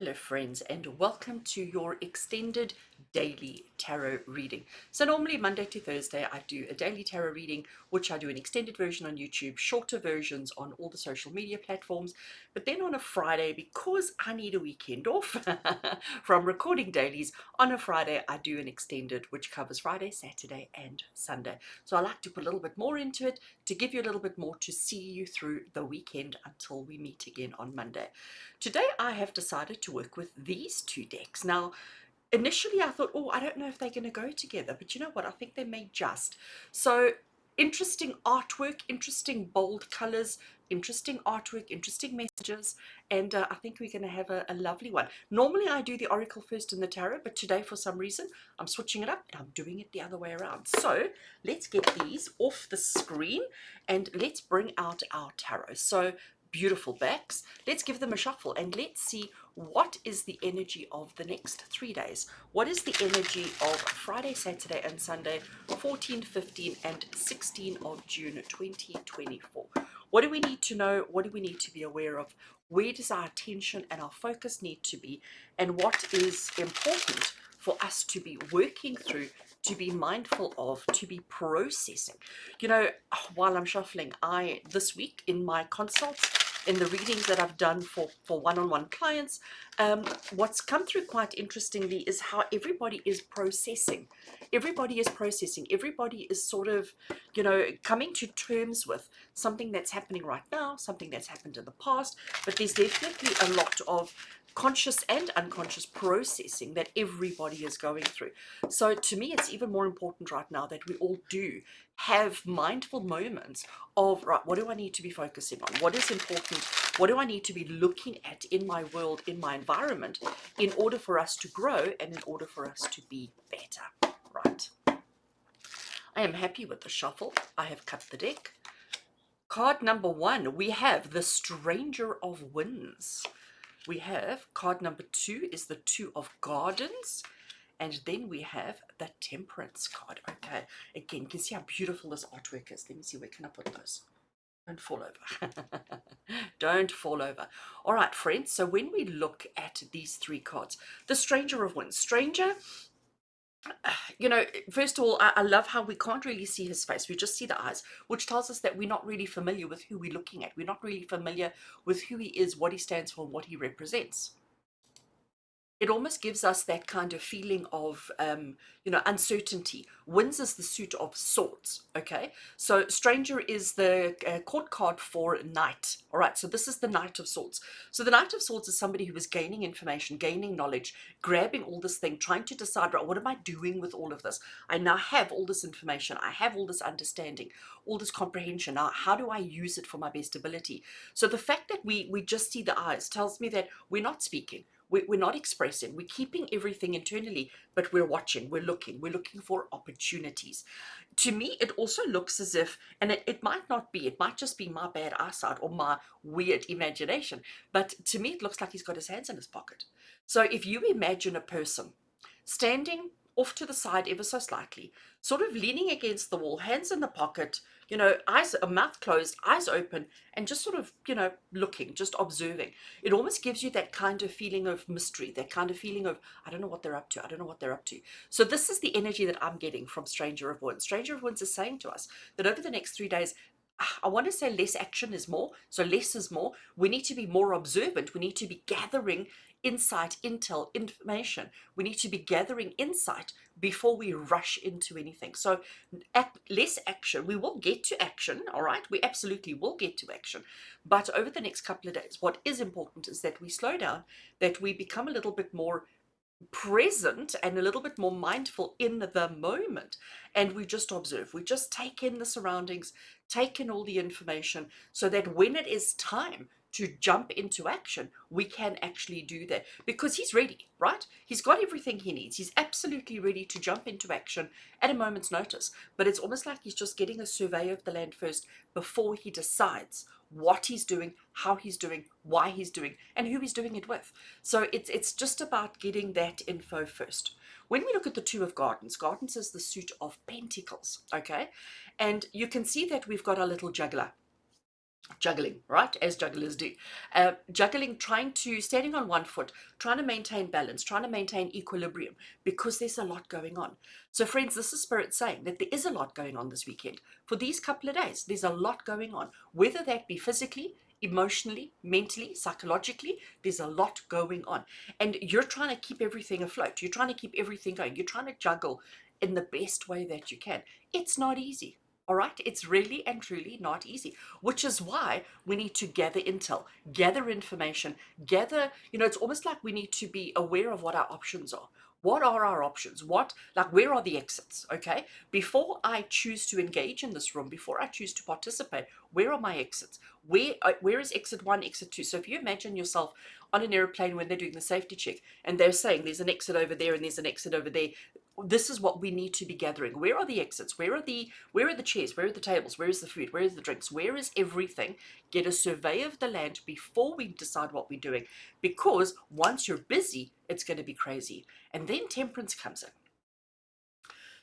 Hello friends, and welcome to your extended daily tarot reading. So normally Monday to Thursday I do a daily tarot reading, which I do an extended version on YouTube, shorter versions on all the social media platforms. But then on a Friday, because I need a weekend off from recording dailies, on a Friday I do an extended which covers Friday, Saturday and Sunday. So I like to put a little bit more into it to give you a little bit more to see you through the weekend until we meet again on Monday. Today I have decided to work with these two decks. Now, initially I thought, oh, I don't know if they're going to go together, but you know what? I think they may just. So, interesting artwork, interesting bold colors, interesting artwork, interesting messages, and I think we're going to have a lovely one. Normally I do the oracle first and the tarot, but today for some reason I'm switching it up and I'm doing it the other way around. So let's get these off the screen and let's bring out our tarot. So beautiful backs. Let's give them a shuffle and let's see what is the energy of the next 3 days. What is the energy of Friday, Saturday and Sunday, 14, 15 and 16 of June 2024? What do we need to know? What do we need to be aware of? Where does our attention and our focus need to be? And what is important for us to be working through, to be mindful of, to be processing? You know, while I'm shuffling, this week in my consults, in the readings that I've done for one-on-one clients, what's come through quite interestingly is how everybody is processing. Everybody is processing. Everybody is sort of, coming to terms with something that's happening right now, something that's happened in the past, but there's definitely a lot of conscious and unconscious processing that everybody is going through. So to me, it's even more important right now that we all do have mindful moments of, right, what do I need to be focusing on? What is important? What do I need to be looking at in my world, in my environment, in order for us to grow and in order for us to be better, right? I am happy with the shuffle. I have cut the deck. Card number 1, we have the Stranger of Winds. We have card number 2 is the Two of Gardens. And then we have the Temperance card. Okay, again, you can see how beautiful this artwork is. Let me see, where can I put those? Don't fall over. Don't fall over. All right, friends, so when we look at these three cards, the Stranger of Winds. Stranger, first of all, I love how we can't really see his face. We just see the eyes, which tells us that we're not really familiar with who we're looking at. We're not really familiar with who he is, what he stands for, and what he represents. It almost gives us that kind of feeling of, uncertainty. Winds is the suit of swords, okay? So Stranger is the court card for Knight, all right? So this is the Knight of Swords. So the Knight of Swords is somebody who is gaining information, gaining knowledge, grabbing all this thing, trying to decide, right, what am I doing with all of this? I now have all this information. I have all this understanding, all this comprehension. Now, how do I use it for my best ability? So the fact that we just see the eyes tells me that we're not speaking. We're not expressing, we're keeping everything internally, but we're watching, we're looking for opportunities. To me, it also looks as if, and it might not be, it might just be my bad eyesight or my weird imagination, but to me, it looks like he's got his hands in his pocket. So if you imagine a person standing off to the side ever so slightly, sort of leaning against the wall, hands in the pocket, eyes, mouth closed, eyes open, and just sort of, looking, just observing. It almost gives you that kind of feeling of mystery, that kind of feeling of, I don't know what they're up to. I don't know what they're up to. So this is the energy that I'm getting from Stranger of Winds. Stranger of Winds is saying to us that over the next 3 days, I want to say less action is more. So less is more. We need to be more observant. We need to be gathering insight, intel, information. We need to be gathering insight before we rush into anything. So less action. We will get to action, all right? We absolutely will get to action. But over the next couple of days, what is important is that we slow down, that we become a little bit more present and a little bit more mindful in the moment, and we just observe, we just take in the surroundings, take in all the information, so that when it is time to jump into action, we can actually do that, because he's ready, right? He's got everything he needs. He's absolutely ready to jump into action at a moment's notice, but it's almost like he's just getting a survey of the land first before he decides what he's doing, how he's doing, why he's doing, and who he's doing it with. So it's just about getting that info first. When we look at the Two of Gardens, Gardens is the suit of Pentacles, okay? And you can see that we've got our little juggler. juggling, right? As jugglers do. Juggling, standing on one foot, trying to maintain balance, trying to maintain equilibrium, because there's a lot going on. So, friends, this is Spirit saying that there is a lot going on this weekend. For these couple of days, there's a lot going on, whether that be physically, emotionally, mentally, psychologically, there's a lot going on. And you're trying to keep everything afloat. You're trying to keep everything going. You're trying to juggle in the best way that you can. It's not easy. All right, it's really and truly not easy, which is why we need to gather intel, gather information, it's almost like we need to be aware of what our options are. What are our options? Where are the exits? Okay, before I choose to engage in this room, before I choose to participate, where are my exits? Where is exit one, exit two? So if you imagine yourself on an airplane when they're doing the safety check and they're saying there's an exit over there and there's an exit over there, this is what we need to be gathering. Where are the exits? Where are the chairs? Where are the tables? Where is the food? Where is the drinks? Where is everything? Get a survey of the land before we decide what we're doing, because once you're busy, it's going to be crazy. And then temperance comes in.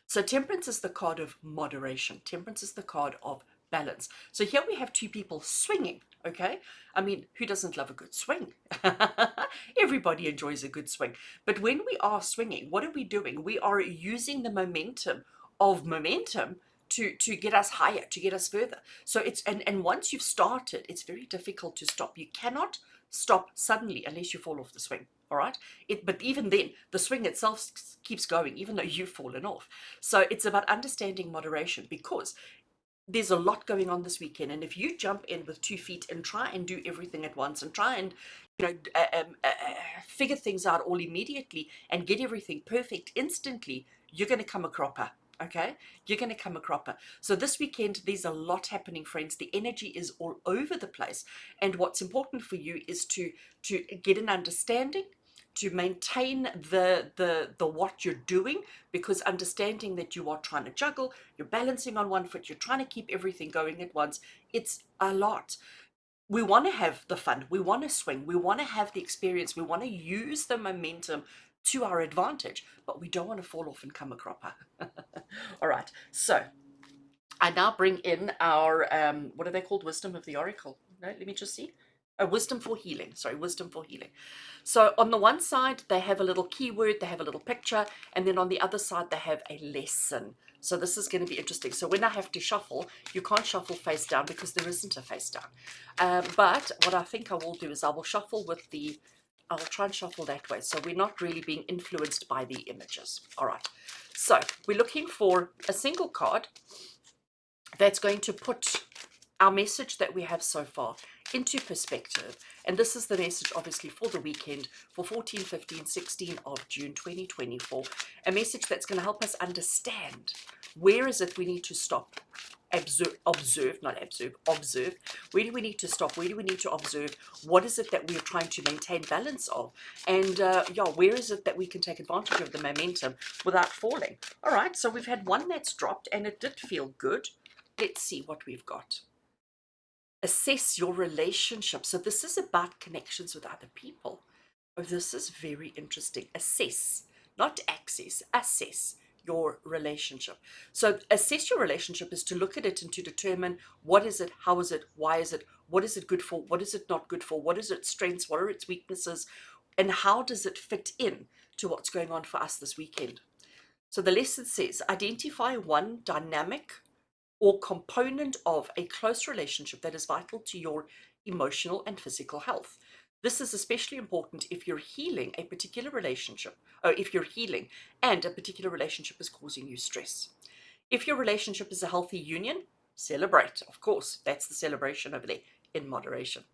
So temperance is the card of moderation. Temperance is the card of balance. So here we have two people swinging, okay? I mean, who doesn't love a good swing? Everybody enjoys a good swing. But when we are swinging, what are we doing? We are using the momentum to get us higher, to get us further. So and once you've started, it's very difficult to stop. You cannot stop suddenly unless you fall off the swing. All right. But even then, the swing itself keeps going, even though you've fallen off. So it's about understanding moderation, because there's a lot going on this weekend. And if you jump in with 2 feet and try and do everything at once and try and figure things out all immediately and get everything perfect instantly, you're going to come a cropper. Okay, you're going to come a cropper. So this weekend, there's a lot happening, friends. The energy is all over the place, and what's important for you is to get an understanding, to maintain the what you're doing, because understanding that you are trying to juggle, you're balancing on one foot, you're trying to keep everything going at once. It's a lot. We want to have the fun, we want to swing, we want to have the experience, we want to use the momentum to our advantage, but we don't want to fall off and come a cropper. All right, so I now bring in our what are they called, wisdom of the oracle. No, let me just see. Wisdom for healing. Sorry, wisdom for healing. So on the one side, they have a little keyword, they have a little picture, and then on the other side, they have a lesson. So this is going to be interesting. So when I have to shuffle, you can't shuffle face down because there isn't a face down. But what I think I will do is I will shuffle I'll try and shuffle that way. So we're not really being influenced by the images. All right. So we're looking for a single card that's going to put our message that we have so far into perspective. And this is the message, obviously, for the weekend, for 14, 15, 16 of June 2024. A message that's going to help us understand where is it we need to stop. Observe. Where do we need to stop? Where do we need to observe? What is it that we are trying to maintain balance of? And where is it that we can take advantage of the momentum without falling? All right, so we've had one that's dropped and it did feel good. Let's see what we've got. Assess your relationship. So this is about connections with other people. Oh, this is very interesting. Assess, not access, assess your relationship. So assess your relationship is to look at it and to determine what is it, how is it, why is it, what is it good for, what is it not good for, what is its strengths, what are its weaknesses, and how does it fit in to what's going on for us this weekend. So the lesson says, identify one dynamic or component of a close relationship that is vital to your emotional and physical health. This is especially important if you're healing a particular relationship, or if you're healing and a particular relationship is causing you stress. If your relationship is a healthy union, celebrate. Of course, that's the celebration over there, in moderation.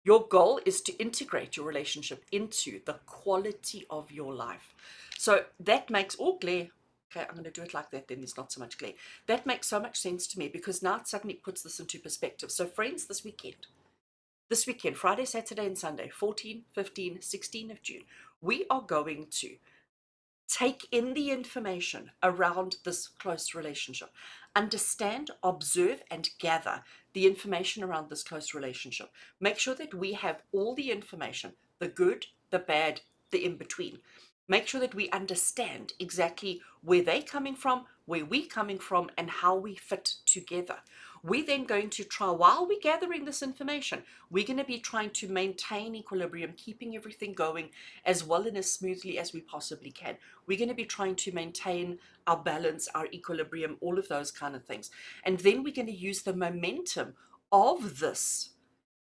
Your goal is to integrate your relationship into the quality of your life. So that makes all glare. Okay, I'm going to do it like that, then there's not so much glare. That makes so much sense to me, because now it suddenly puts this into perspective. So friends, this weekend, Friday, Saturday, and Sunday, 14, 15, 16 of June, we are going to take in the information around this close relationship. Understand, observe, and gather the information around this close relationship. Make sure that we have all the information, the good, the bad, the in between. Make sure that we understand exactly where they're coming from, where we're coming from, and how we fit together. we're then going to try, while we're gathering this information, we're going to be trying to maintain equilibrium, keeping everything going as well and as smoothly as we possibly can. We're going to be trying to maintain our balance, our equilibrium, all of those kind of things. And then we're going to use the momentum of this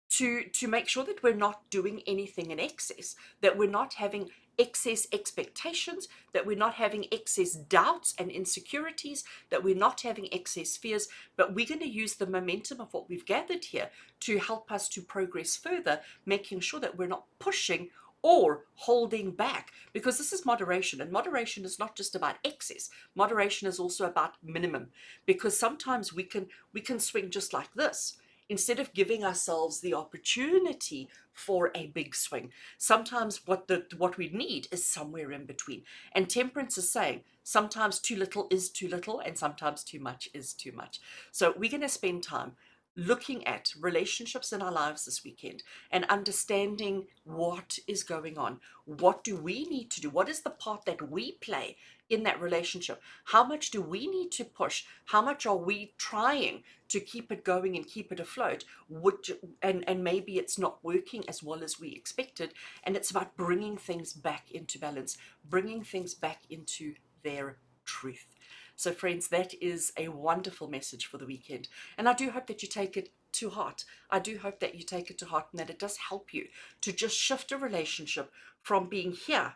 to make sure that we're not doing anything in excess, that we're not having excess expectations, that we're not having excess doubts and insecurities, that we're not having excess fears, but we're going to use the momentum of what we've gathered here to help us to progress further, making sure that we're not pushing or holding back, because this is moderation, and moderation is not just about excess. Moderation is also about minimum, because sometimes we can swing just like this instead of giving ourselves the opportunity for a big swing. Sometimes what we need is somewhere in between. And temperance is saying sometimes too little is too little, and sometimes too much is too much. So we're going to spend time looking at relationships in our lives this weekend and understanding what is going on. What do we need to do? What is the part that we play in that relationship? How much do we need to push? How much are we trying to keep it going and keep it afloat? And maybe it's not working as well as we expected, and it's about bringing things back into balance, bringing things back into their truth. So friends, that is a wonderful message for the weekend, and I do hope that you take it to heart. I do hope that you take it to heart and that it does help you to just shift a relationship from being here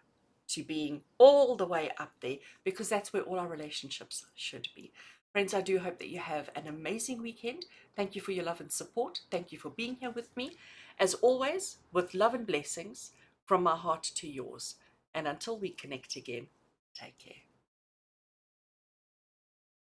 to being all the way up there, because that's where all our relationships should be. Friends, I do hope that you have an amazing weekend. Thank you for your love and support. Thank you for being here with me. As always, with love and blessings from my heart to yours. And until we connect again, take care.